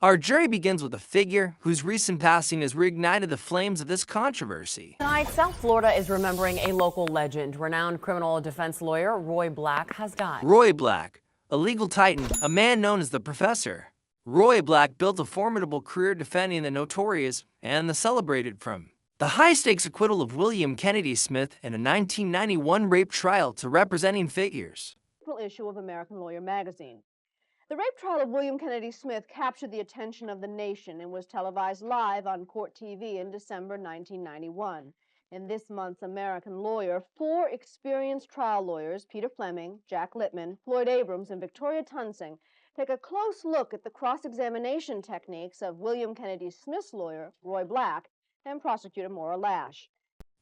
Our jury begins with a figure whose recent passing has reignited the flames of this controversy. Tonight, South Florida is remembering a local legend. Renowned criminal defense lawyer Roy Black has died. Roy Black, a legal titan, a man known as the Professor. Roy Black built a formidable career defending the notorious and the celebrated from the high-stakes acquittal of William Kennedy Smith in a 1991 rape trial to representing figures. Issue of American Lawyer magazine. The rape trial of William Kennedy Smith captured the attention of the nation and was televised live on Court TV in December 1991. In this month's American Lawyer, 4 experienced trial lawyers, Peter Fleming, Jack Littman, Floyd Abrams, and Victoria Tunsing, take a close look at the cross-examination techniques of William Kennedy Smith's lawyer, Roy Black, and prosecutor Maura Lash.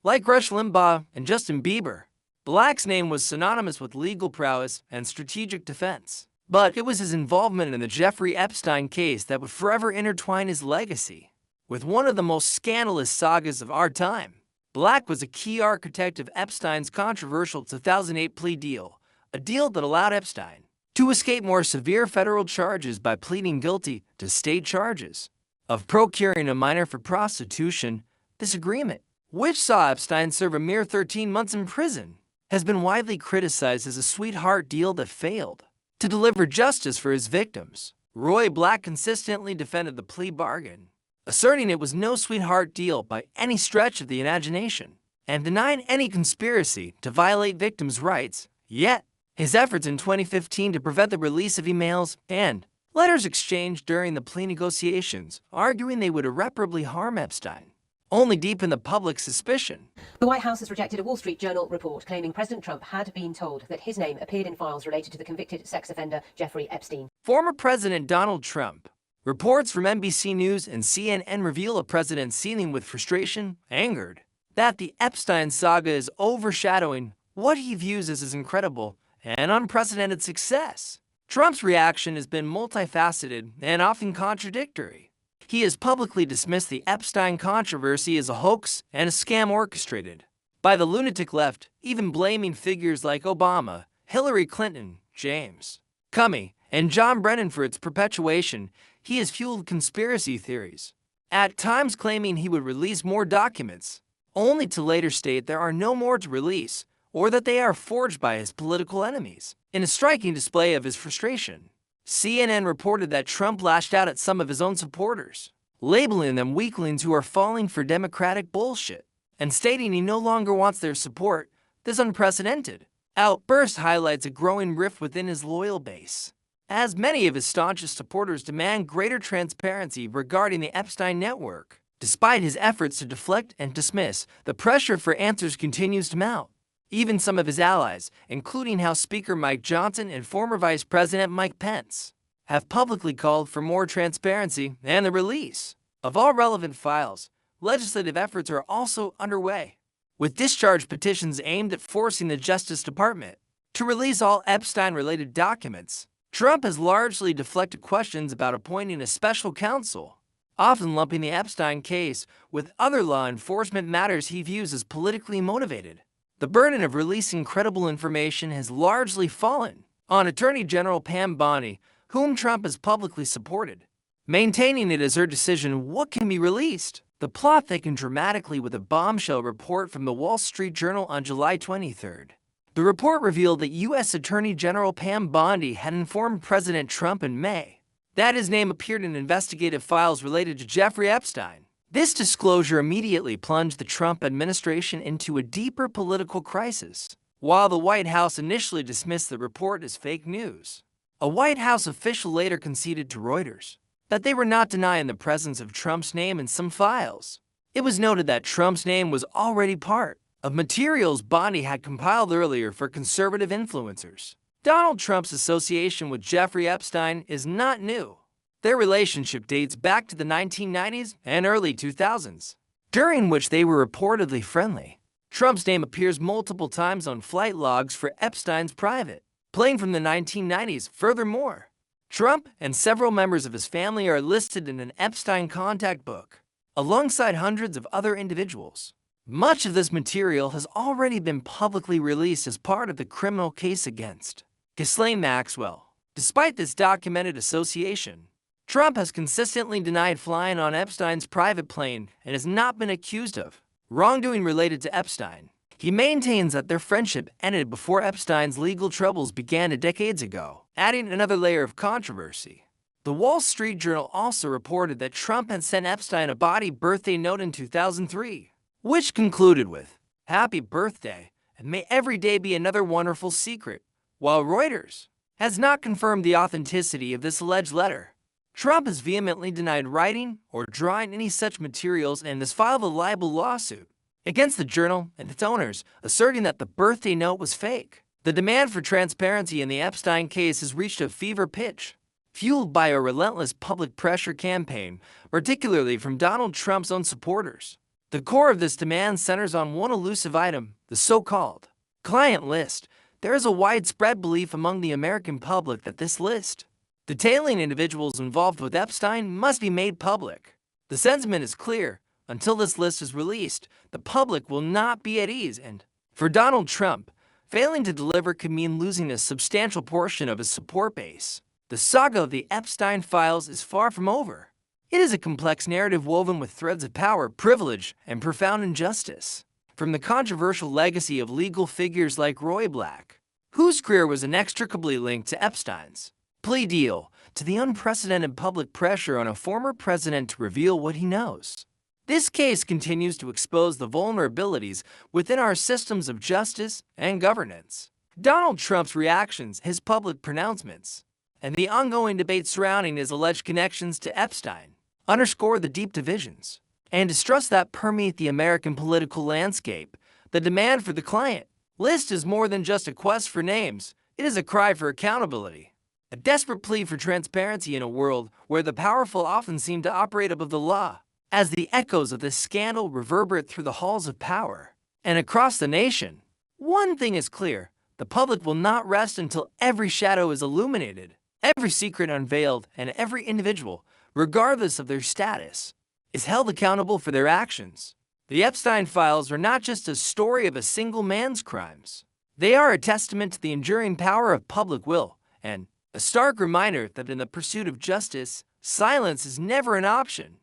Like Rush Limbaugh and Justin Bieber, Black's name was synonymous with legal prowess and strategic defense. But it was his involvement in the Jeffrey Epstein case that would forever intertwine his legacy with one of the most scandalous sagas of our time. Black was a key architect of Epstein's controversial 2008 plea deal, a deal that allowed Epstein to escape more severe federal charges by pleading guilty to state charges of procuring a minor for prostitution. This agreement, which saw Epstein serve a mere 13 months in prison, has been widely criticized as a sweetheart deal that failed to deliver justice for his victims. Roy Black consistently defended the plea bargain, asserting it was no sweetheart deal by any stretch of the imagination, and denying any conspiracy to violate victims' rights. Yet, his efforts in 2015 to prevent the release of emails and letters exchanged during the plea negotiations, arguing they would irreparably harm Epstein, only deepen the public's suspicion. The White House has rejected a Wall Street Journal report claiming President Trump had been told that his name appeared in files related to the convicted sex offender Jeffrey Epstein. Former President Donald Trump. Reports from NBC News and CNN reveal a president seething with frustration, angered that the Epstein saga is overshadowing what he views as his incredible and unprecedented success. Trump's reaction has been multifaceted and often contradictory. He has publicly dismissed the Epstein controversy as a hoax and a scam orchestrated by the lunatic left, even blaming figures like Obama, Hillary Clinton, James Comey, and John Brennan for its perpetuation. He has fueled conspiracy theories, at times claiming he would release more documents, only to later state there are no more to release, or that they are forged by his political enemies. In a striking display of his frustration, CNN reported that Trump lashed out at some of his own supporters, labeling them weaklings who are falling for Democratic bullshit, and stating he no longer wants their support. This unprecedented outburst highlights a growing rift within his loyal base, as many of his staunchest supporters demand greater transparency regarding the Epstein network. Despite his efforts to deflect and dismiss, the pressure for answers continues to mount. Even some of his allies, including House Speaker Mike Johnson and former Vice President Mike Pence, have publicly called for more transparency and the release of all relevant files. Legislative efforts are also underway, with discharge petitions aimed at forcing the Justice Department to release all Epstein-related documents. Trump has largely deflected questions about appointing a special counsel, often lumping the Epstein case with other law enforcement matters he views as politically motivated. The burden of releasing credible information has largely fallen on Attorney General Pam Bondi, whom Trump has publicly supported, maintaining it as her decision what can be released. The plot thickened dramatically with a bombshell report from the Wall Street Journal on July 23rd. The report revealed that U.S. Attorney General Pam Bondi had informed President Trump in May that his name appeared in investigative files related to Jeffrey Epstein. This disclosure immediately plunged the Trump administration into a deeper political crisis. While the White House initially dismissed the report as fake news, a White House official later conceded to Reuters that they were not denying the presence of Trump's name in some files. It was noted that Trump's name was already part of materials Bondi had compiled earlier for conservative influencers. Donald Trump's association with Jeffrey Epstein is not new. Their relationship dates back to the 1990s and early 2000s, during which they were reportedly friendly. Trump's name appears multiple times on flight logs for Epstein's private plane from the 1990s. Furthermore, Trump and several members of his family are listed in an Epstein contact book, alongside hundreds of other individuals. Much of this material has already been publicly released as part of the criminal case against Ghislaine Maxwell. Despite this documented association, Trump has consistently denied flying on Epstein's private plane and has not been accused of wrongdoing related to Epstein. He maintains that their friendship ended before Epstein's legal troubles began decades ago, adding another layer of controversy. The Wall Street Journal also reported that Trump had sent Epstein a body birthday note in 2003, which concluded with, "Happy birthday, and may every day be another wonderful secret," while Reuters has not confirmed the authenticity of this alleged letter. Trump has vehemently denied writing or drawing any such materials and has filed a libel lawsuit against the journal and its owners, asserting that the birthday note was fake. The demand for transparency in the Epstein case has reached a fever pitch, fueled by a relentless public pressure campaign, particularly from Donald Trump's own supporters. The core of this demand centers on one elusive item, the so-called client list. There is a widespread belief among the American public that this list, detailing individuals involved with Epstein, must be made public. The sentiment is clear. Until this list is released, the public will not be at ease, and for Donald Trump, failing to deliver could mean losing a substantial portion of his support base. The saga of the Epstein files is far from over. It is a complex narrative woven with threads of power, privilege, and profound injustice. From the controversial legacy of legal figures like Roy Black, whose career was inextricably linked to Epstein's plea deal, to the unprecedented public pressure on a former president to reveal what he knows. This case continues to expose the vulnerabilities within our systems of justice and governance. Donald Trump's reactions, his public pronouncements, and the ongoing debate surrounding his alleged connections to Epstein underscore the deep divisions and distrust that permeate the American political landscape. The demand for the client list is more than just a quest for names. It is a cry for accountability, a desperate plea for transparency in a world where the powerful often seem to operate above the law. As the echoes of this scandal reverberate through the halls of power and across the nation, one thing is clear: the public will not rest until every shadow is illuminated, every secret unveiled, and every individual, regardless of their status, is held accountable for their actions. The Epstein files are not just a story of a single man's crimes. They are a testament to the enduring power of public will and a stark reminder that in the pursuit of justice, silence is never an option.